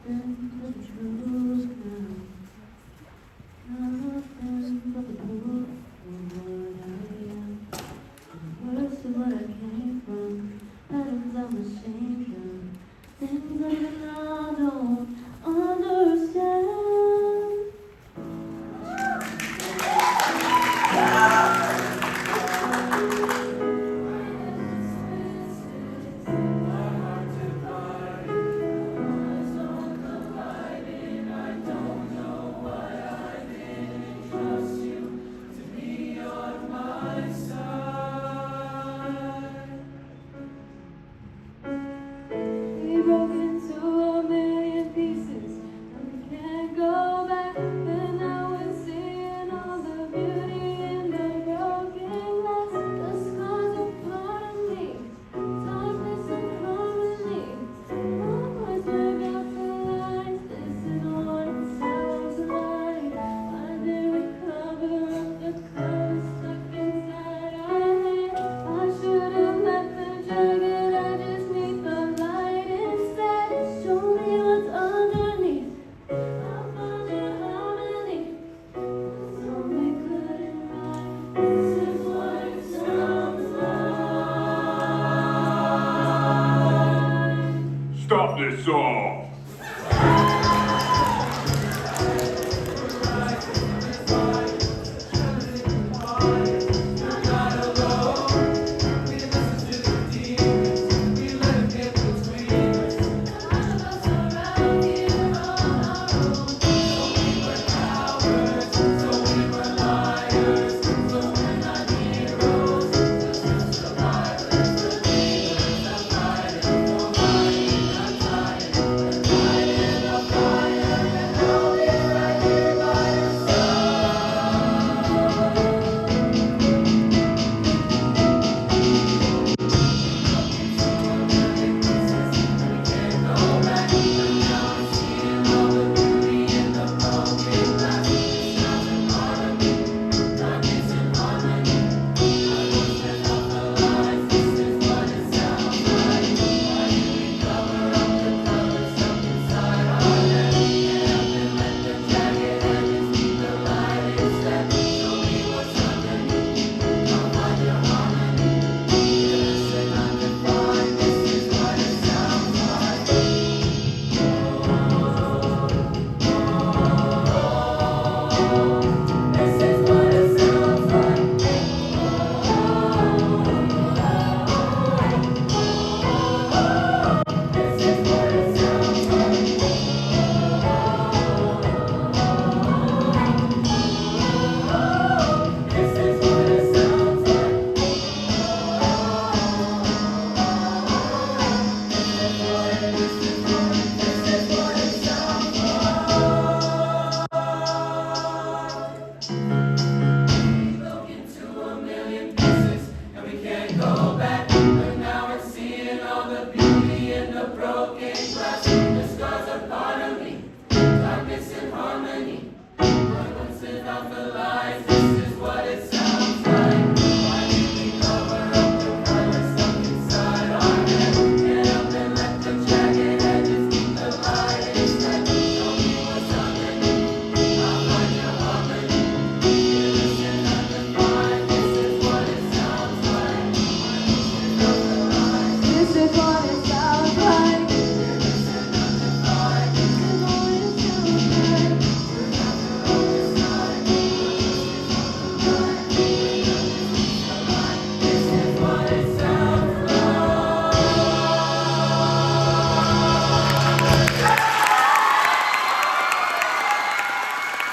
nothing but the truth now. Nothing but the proof of what I am. The worst of what I came from. Patterns I'm ashamed of. Things that I don't understand. We broke into a million pieces, and we can't go back. And now we're seeing all the beauty in the broken glass. The scars of blood and me, darkness uncovers me. Always work out the lies. This is what it sounds like. Why did we cover up the colors stuck inside our head? I should have let them drag it. I just need the light instead. Show me what's underneath. I'll find out how many. Told me couldn't write. This is what it sounds like. Stop this song! This is